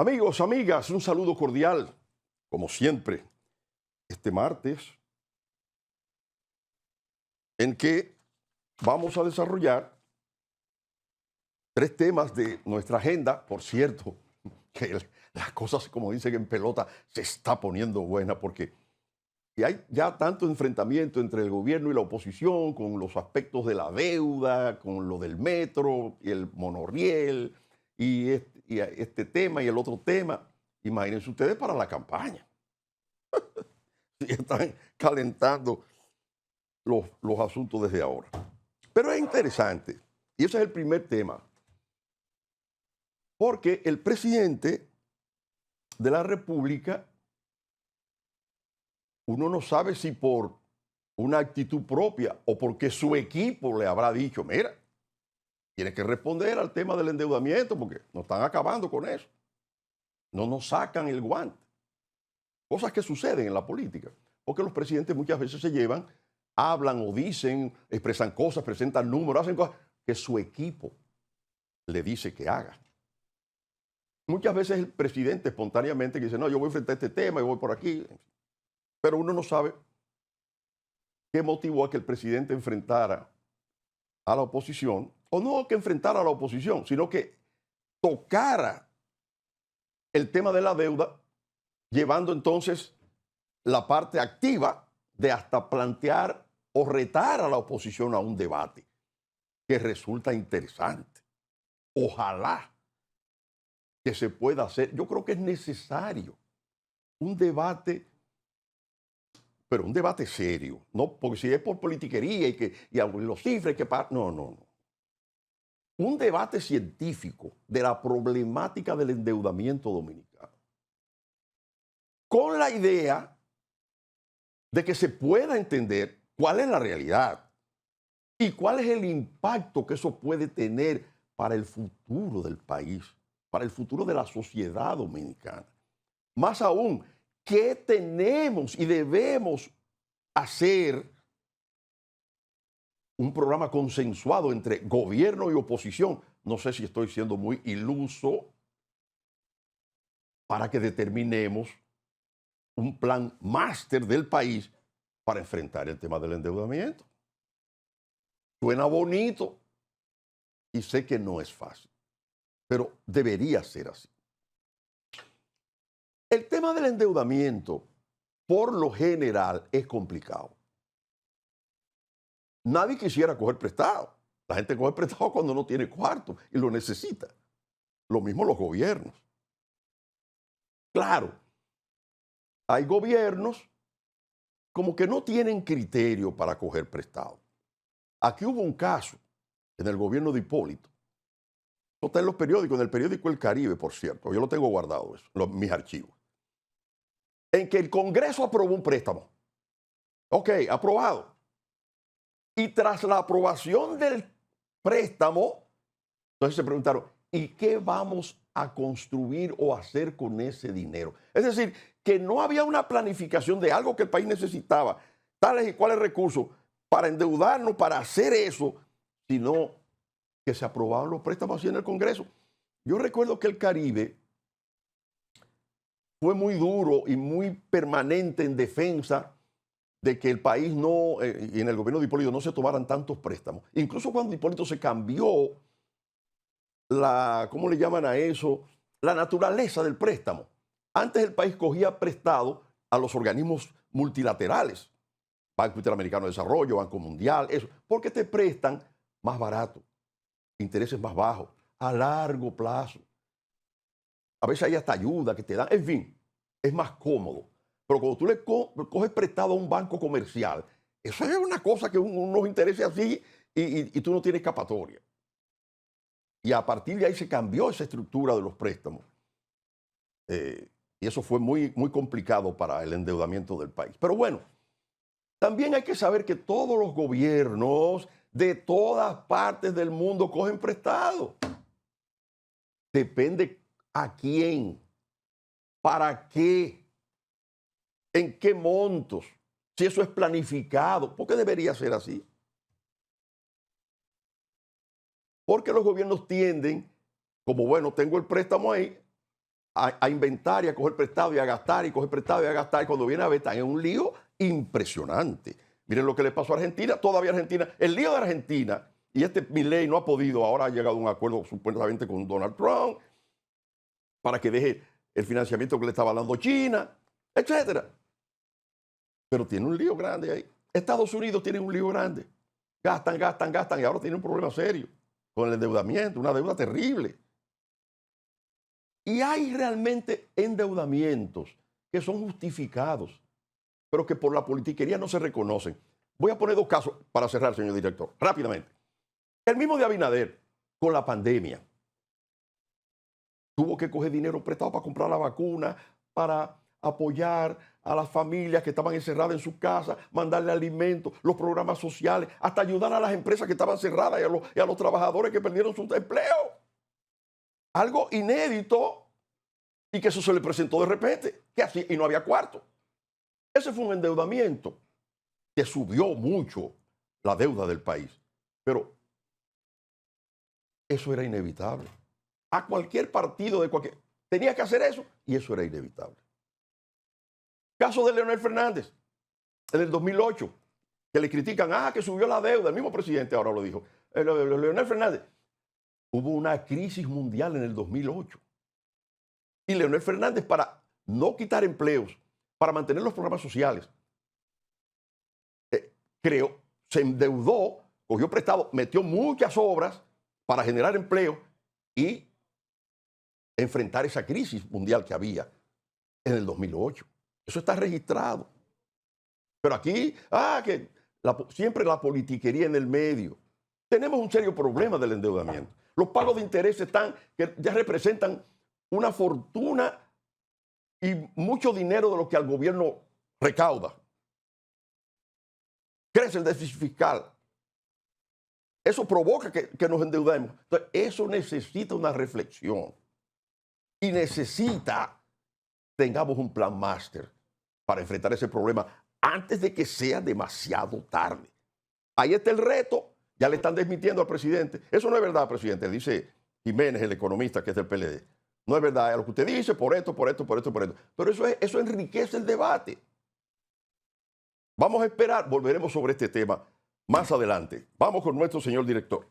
Amigos, amigas, un saludo cordial, como siempre, este martes, en que vamos a desarrollar tres temas de nuestra agenda. Por cierto, que las cosas, como dicen en pelota, se está poniendo buena porque hay ya tanto enfrentamiento entre el gobierno y la oposición con los aspectos de la deuda, con lo del metro y el monorriel y este tema y el otro tema. Imagínense ustedes para la campaña. Y están calentando los asuntos desde ahora. Pero es interesante, y ese es el primer tema, porque el presidente de la República, uno no sabe si por una actitud propia o porque su equipo le habrá dicho, mira, tienes que responder al tema del endeudamiento porque nos están acabando con eso. No nos sacan el guante. Cosas que suceden en la política, porque los presidentes muchas veces se llevan, hablan o dicen, expresan cosas, presentan números, hacen cosas que su equipo le dice que haga. Muchas veces el presidente espontáneamente dice, no, yo voy a enfrentar este tema, yo voy por aquí, pero uno no sabe qué motivó a que el presidente enfrentara a la oposición, o no que enfrentara a la oposición, sino que tocara el tema de la deuda, llevando entonces la parte activa de hasta plantear o retar a la oposición a un debate que resulta interesante. Ojalá que se pueda hacer. Yo creo que es necesario un debate, pero un debate serio, ¿no? Porque si es por politiquería y los cifras que no, no, no. Un debate científico de la problemática del endeudamiento dominicano. Con la idea de que se pueda entender cuál es la realidad y cuál es el impacto que eso puede tener para el futuro del país, para el futuro de la sociedad dominicana. Más aún, ¿qué tenemos y debemos hacer? Un programa consensuado entre gobierno y oposición. No sé si estoy siendo muy iluso para que determinemos un plan máster del país para enfrentar el tema del endeudamiento. Suena bonito y sé que no es fácil, pero debería ser así. El tema del endeudamiento, por lo general, es complicado. Nadie quisiera coger prestado. La gente coge prestado cuando no tiene cuarto y lo necesita. Lo mismo los gobiernos. Claro, hay gobiernos como que no tienen criterio para coger prestado. Aquí hubo un caso en el gobierno de Hipólito. No está en los periódicos, en el periódico El Caribe, por cierto. Yo lo tengo guardado, eso, mis archivos. En que el Congreso aprobó un préstamo. Ok, aprobado. Y tras la aprobación del préstamo, entonces se preguntaron, ¿y qué vamos a construir o hacer con ese dinero? Es decir, que no había una planificación de algo que el país necesitaba, tales y cuales recursos, para endeudarnos, para hacer eso, sino que se aprobaban los préstamos así en el Congreso. Yo recuerdo que el Caribe fue muy duro y muy permanente en defensa de que el país no, y en el gobierno de Hipólito no se tomaran tantos préstamos. Incluso cuando Hipólito se cambió ¿cómo le llaman a eso? La naturaleza del préstamo. Antes el país cogía prestado a los organismos multilaterales, Banco Interamericano de Desarrollo, Banco Mundial, eso, porque te prestan más barato, intereses más bajos, a largo plazo. A veces hay hasta ayuda que te dan, en fin, es más cómodo. Pero cuando tú le coges prestado a un banco comercial, eso es una cosa que unos intereses así y tú no tienes escapatoria. Y a partir de ahí se cambió esa estructura de los préstamos. Y eso fue muy, muy complicado para el endeudamiento del país. Pero bueno, también hay que saber que todos los gobiernos de todas partes del mundo cogen prestado. Depende a quién, para qué, en qué montos, si eso es planificado. ¿Por qué debería ser así? Porque los gobiernos tienden, como bueno, tengo el préstamo ahí, a inventar y a coger prestado y a gastar y coger prestado y a gastar. Y cuando viene a ver, están en un lío impresionante. Miren lo que le pasó a Argentina. Todavía Argentina, el lío de Argentina, y Milei no ha podido, ahora ha llegado a un acuerdo supuestamente con Donald Trump para que deje el financiamiento que le estaba dando China, etcétera. Pero tiene un lío grande ahí. Estados Unidos tiene un lío grande. Gastan, gastan, gastan y ahora tiene un problema serio con el endeudamiento, una deuda terrible. Y hay realmente endeudamientos que son justificados, pero que por la politiquería no se reconocen. Voy a poner dos casos para cerrar, señor director, rápidamente. El mismo de Abinader, con la pandemia, tuvo que coger dinero prestado para comprar la vacuna, para apoyar a las familias que estaban encerradas en sus casas, mandarle alimentos, los programas sociales, hasta ayudar a las empresas que estaban cerradas y a los trabajadores que perdieron su empleo. Algo inédito y que eso se le presentó de repente, que así, y no había cuarto. Ese fue un endeudamiento que subió mucho la deuda del país, pero eso era inevitable. A cualquier partido de cualquier... tenía que hacer eso y eso era inevitable. Caso de Leonel Fernández, en el 2008, que le critican, que subió la deuda, el mismo presidente ahora lo dijo. Leonel Fernández, hubo una crisis mundial en el 2008. Y Leonel Fernández, para no quitar empleos, para mantener los programas sociales, se endeudó, cogió prestado, metió muchas obras para generar empleo y enfrentar esa crisis mundial que había en el 2008. Eso está registrado. Pero aquí, que siempre la politiquería en el medio. Tenemos un serio problema del endeudamiento. Los pagos de interés que ya representan una fortuna y mucho dinero de lo que al gobierno recauda. Crece el déficit fiscal. Eso provoca que nos endeudemos. Entonces, eso necesita una reflexión. Y necesita tengamos un plan máster para enfrentar ese problema antes de que sea demasiado tarde. Ahí está el reto. Ya le están desmintiendo al presidente. Eso no es verdad, presidente, dice Jiménez, el economista que es del PLD. No es verdad, es lo que usted dice, por esto, por esto, por esto, por esto. Pero eso enriquece el debate. Vamos a esperar, volveremos sobre este tema más adelante. Vamos con nuestro señor director.